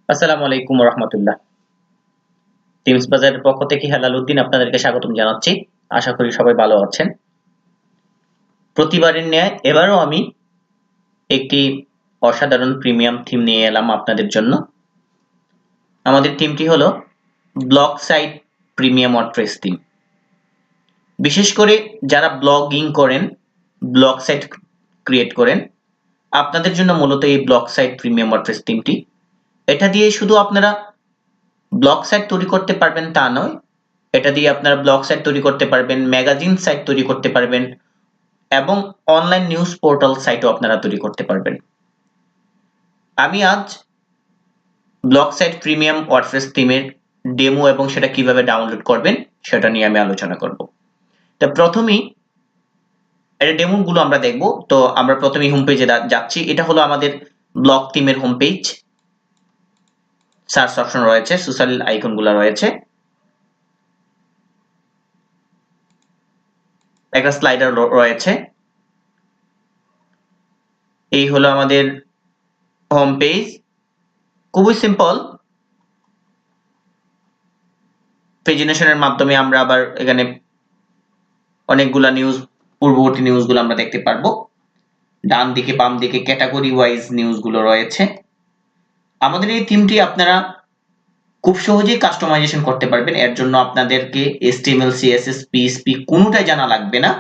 আসসালামু আলাইকুম রহমতুল্লাহ। টিমস বাজারের পক্ষ থেকে হেলাল উদ্দিন আপনাদেরকে স্বাগতম জানাচ্ছি। আশা করি সবাই ভালো আছেন। প্রতিবারের ন্যায় এবারও আমি একটি অসাধারণ প্রিমিয়াম থিম নিয়ে এলাম আপনাদের জন্য। আমাদের থিমটি হলো blog site premium WordPress theme. বিশেষ করে যারা ব্লগিং করেন, ব্লগ সাইট ক্রিয়েট করেন, আপনাদের জন্য মূলত এই ব্লগ সাইট প্রিমিয়াম ওয়ার্ডপ্রেস থিমটি। এটা দিয়ে শুধু আপনারা ব্লগ সাইট তৈরি করতে পারবেন তা নয়, এটা দিয়ে আপনারা ব্লগ সাইট তৈরি করতে পারবেন, ম্যাগাজিন সাইট তৈরি করতে পারবেন এবং অনলাইন নিউজ পোর্টাল সাইটও আপনারা তৈরি করতে পারবেন। আমি আজ ব্লগ সাইট প্রিমিয়াম ওয়ার্ডপ্রেস থিমের ডেমো এবং সেটা কিভাবে ডাউনলোড করবেন সেটা নিয়ে আমি আলোচনা করব। তো প্রথমেই এর ডেমো গুলো আমরা দেখব। তো আমরা প্রথমেই হোম পেজে যাচ্ছি। এটা হলো আমাদের ব্লগ থিমের হোম পেজ। সার্চ অপশন রয়েছে, সোশ্যাল আইকন গুলো রয়েছে, একটা স্লাইডার রয়েছে। এই হলো আমাদের হোম পেজ। খুবই সিম্পল। পেজিনেশনের মাধ্যমে আমরা আবার এখানে অনেকগুলা নিউজ, পূর্ববর্তী নিউজগুলো আমরা দেখতে পারবো। ডান দিকে বাম দিকে ক্যাটাগরি ওয়াইজ নিউজগুলো রয়েছে। আমাদের এই থিমটি আপনারা খুব সহজেই কাস্টমাইজেশন করতে পারবেন। এর জন্য আপনাদেরকে HTML CSS PHP কোনোটাই জানা লাগবে না,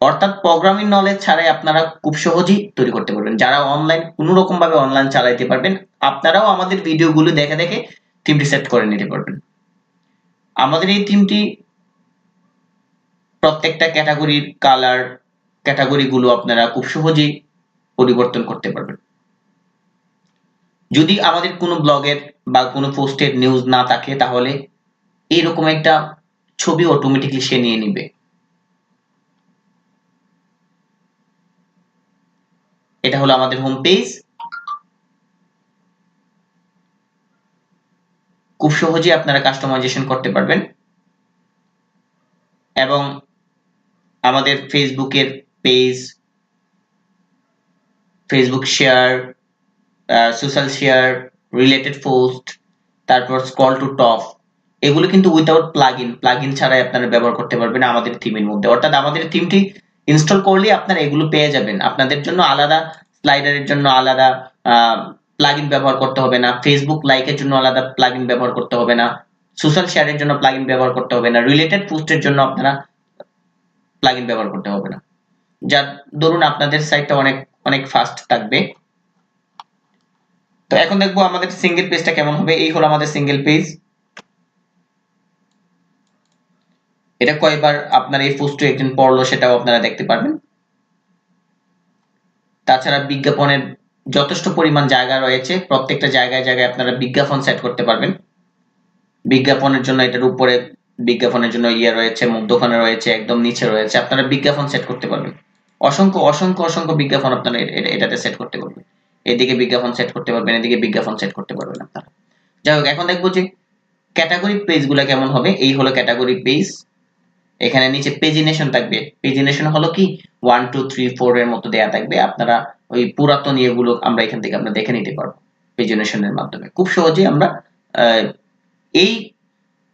অর্থাৎ প্রোগ্রামিং নলেজ ছাড়াই আপনারা খুব সহজেই তৈরি করতে পারবেন। যারা অনলাইন কোনো রকম ভাবে অনলাইন চালাতে পারবেন, আপনারাও আমাদের ভিডিওগুলো দেখে দেখে থিমটি সেট করে নিতে পারবেন। আমাদের এই থিমটি প্রত্যেকটা ক্যাটাগরির কালার, ক্যাটাগরিগুলো আপনারা খুব সহজেই পরিবর্তন করতে পারবেন। যদি আমাদের কোনো ব্লগের বা কোনো পোস্টের নিউজ না থাকে তাহলে এইরকম একটা ছবি অটোমেটিকলি সে নিয়ে নিবে। এটা হলো আমাদের হোম পেজ। খুব সহজেই আপনারা কাস্টমাইজেশন করতে পারবেন এবং আমাদের ফেসবুকের page, Facebook share, social share, related post, তারপর স্ক্রল টু টপ, এগুলো কিন্তু উইদাউট প্লাগইন ছাড়াই আপনারা ব্যবহার করতে পারবেন আমাদের থিমের মধ্যে। অর্থাৎ আমাদের থিমটি ইনস্টল করলেই আপনারা এগুলো পেয়ে যাবেন। আপনাদের জন্য আলাদা স্লাইডারের জন্য আলাদা প্লাগইন ব্যবহার করতে হবে না, ফেসবুক লাইকের জন্য আলাদা প্লাগইন ব্যবহার করতে হবে না, সোশ্যাল শেয়ারের জন্য প্লাগইন ব্যবহার করতে হবে না, রিলেটেড পোস্টের জন্য আপনারা প্লাগইন ব্যবহার করতে হবে না। যার ধরুন আপনাদের সাইটটা অনেক অনেক ফাস্ট থাকবে। তো এখন দেখবো আমাদের সিঙ্গেল পেজটা কেমন হবে। এই হলো আমাদের সিঙ্গেল পেজ। এটা কয়বার আপনার এই পোস্টে একজন পড়লো সেটাও আপনারা দেখতে পারবেন। তাছাড়া বিজ্ঞাপনের যথেষ্ট পরিমাণ জায়গা রয়েছে, প্রত্যেকটা জায়গায় জায়গায় আপনারা বিজ্ঞাপন সেট করতে পারবেন। বিজ্ঞাপনের জন্য এটার উপরে বিজ্ঞাপনের জন্য রয়েছে, মধ্যখানে রয়েছে, একদম নিচে রয়েছে, আপনারা বিজ্ঞাপন সেট করতে পারবেন। অসংখ্য অসংখ্য অসংখ্য বিজ্ঞাপন আপনারা এটাতে সেট করতে পারবেন। এদিকে বিজ্ঞাপন সেট করতে পারবেন, এদিকে বিজ্ঞাপন সেট করতে পারবেন আপনারা। যাই হোক, এখন দেখবো যে ক্যাটাগরি পেজগুলো কেমন হবে। এই হলো ক্যাটাগরি পেজ। এখানে নিচে পেজিনেশন থাকবে। পেজিনেশন হলো কি 1 2 3 4 এর মতো দেয়া থাকবে। আপনারা ওই পুরাতন ইয়েগুলো আমরা এখান থেকে আমরা দেখে নিতে পারবো পেজিনেশনের মাধ্যমে। খুব সহজেই আমরা এই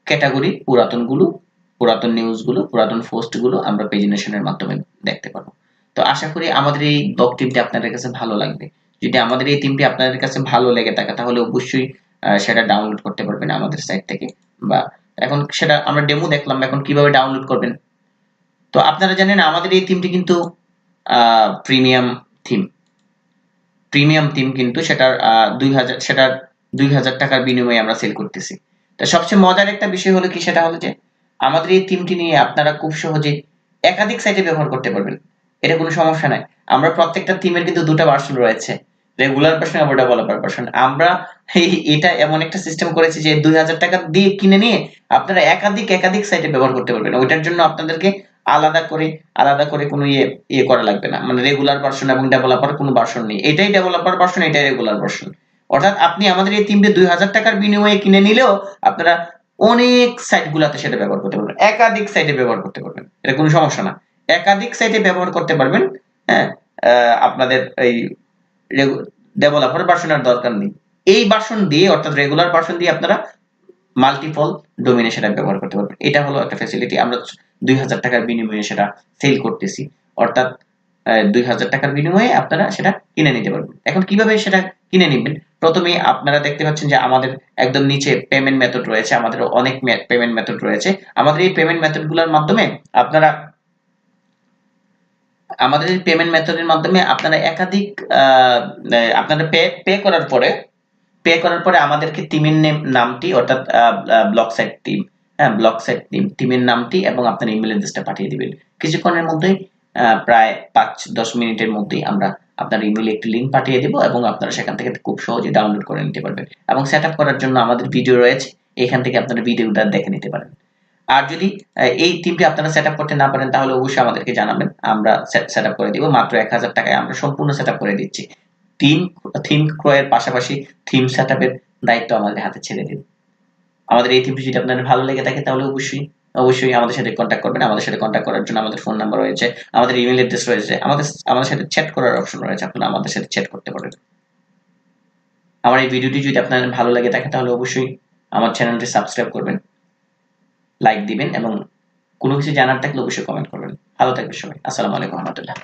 ক্যাটাগরি পুরাতন নিউজগুলো, পুরাতন পোস্টগুলো আমরা পেজিনেশনের মাধ্যমে দেখতে পারবো। তো আশা করি আমাদের এই ব্লগ টিমটি আপনাদের কাছে ভালো লাগবে। যদি আমাদের এই টিমটি আপনাদের কাছে ভালো লেগে থাকে তাহলে অবশ্যই সেটা ডাউনলোড করতে পারবেন আমাদের সাইট থেকে। বা এখন সেটা আমরা ডেমো দেখলাম, এখন কিভাবে ডাউনলোড করবেন। তো আপনারা জানেন আমাদের এই থিমটি কিন্তু প্রিমিয়াম থিম। প্রিমিয়াম থিম কিন্তু সেটার 2000 টাকার বিনিময়ে আমরা সেল করতেছি। তো সবচেয়ে মজার একটা বিষয় হলো কি, সেটা হলো যে আমাদের এই থিমটি নিয়ে আপনারা খুব সহজে একাধিক সাইটে ব্যবহার করতে পারবেন। এটা কোনো সমস্যা নাই। আমরা প্রত্যেকটা থিমের কিন্তু দুটো ভার্সন রয়েছে, রেগুলার ভার্সন এবং ডেভেলপার ভার্সন। আমরা এটা এমন একটা সিস্টেম করেছি যে 2000 টাকা দিয়ে কিনে নিয়ে আপনারা একাধিক সাইটে ব্যবহার করতে পারবেন। ওইটার জন্য আপনাদেরকে আলাদা করে কোনো ইয়ে করা লাগবে না। মানে রেগুলার ভার্সন এবং ডেভেলপার কোনো ভার্সন নেই। এটাই ডেভেলপার ভার্সন, এটাই রেগুলার ভার্সন। অর্থাৎ আপনি আমাদের এই থিমটি 2000 টাকার বিনিময়ে কিনে নিলেও আপনারা অনেক সাইটগুলোতে সেটা ব্যবহার করতে পারবেন, একাধিক সাইটে ব্যবহার করতে পারবেন। এটা কোনো সমস্যা না, একাধিক সাইটে ব্যবহার করতে পারবেন। হ্যাঁ, আপনাদের এই ডেভেলপার ভার্সনের দরকার নেই। এই ভার্সন দিয়ে অর্থাৎ রেগুলার ভার্সন দিয়ে আপনারা মাল্টিপল ডোমেইনে সেটা ব্যবহার করতে পারবেন। এটা হলো একটা ফ্যাসিলিটি। আমরা 2000 টাকার বিনিময়ে সেটা সেল করতেছি, অর্থাৎ 2000 টাকার বিনিময়ে আপনারা সেটা কিনে নিতে পারবেন। এখন কিভাবে সেটা কিনে নেবেন? প্রথমেই আপনারা দেখতে পাচ্ছেন যে আমাদের একদম নিচে পেমেন্ট মেথড রয়েছে, আমাদের অনেক পেমেন্ট মেথড রয়েছে। আমাদের এই পেমেন্ট মেথডগুলোর মাধ্যমে আপনারা আমাদের এই পেমেন্ট মেথডের মাধ্যমে আপনারা একাধিক আপনারা পে করার পরে আমাদেরকে টিমের নামটি অর্থাৎ ব্লক সাইট টিম, হ্যাঁ ব্লক সাইট টিমের নামটি এবং আপনার ইমেল অ্যাড্রেসটা পাঠিয়ে দিবেন। কিছুক্ষণের মধ্যেই প্রায় 5-10 মিনিটের মধ্যেই আমরা আপনার ইমেইলে একটি লিংক পাঠিয়ে দেব এবং আপনারা সেখান থেকে খুব সহজে ডাউনলোড করে নিতে পারবেন। এবং সেটআপ করার জন্য আমাদের ভিডিও রয়েছে, এখান থেকে আপনারা ভিডিওটা দেখে নিতে পারেন। আর যদি এই থিমটি আপনারা সেটআপ করতে না পারেন তাহলে অবশ্যই আমাদেরকে জানাবেন, আমরা সেটআপ করে দিব। মাত্র 1000 টাকায় আমরা সম্পূর্ণ সেটআপ করে দিচ্ছি। থিম থিম ক্রয়ের পাশাপাশি থিম সেটআপের দায়িত্ব আমাদের হাতে ছেড়ে দিন। আমাদের এই থিমটি যদি আপনাদের ভালো লেগে থাকে তাহলে অবশ্যই আমাদের সাথে কন্ট্যাক্ট করবেন। আমাদের সাথে কন্ট্যাক্ট করার জন্য আমাদের ফোন নাম্বার রয়েছে, আমাদের ইমেল অ্যাড্রেস রয়েছে, আমাদের সাথে চ্যাট করার অপশন রয়েছে, আপনারা আমাদের সাথে চ্যাট করতে পারেন। আমার এই ভিডিওটি যদি আপনাদের ভালো লেগে থাকে তাহলে অবশ্যই আমার চ্যানেলটি সাবস্ক্রাইব করবেন, লাইক দিবেন এবং কোনো কিছু জানার থাকলে অবশ্যই কমেন্ট করবেন। ভালো থাকবেন সবাই। আসসালামু আলাইকুম ওয়া রাহমাতুল্লাহ।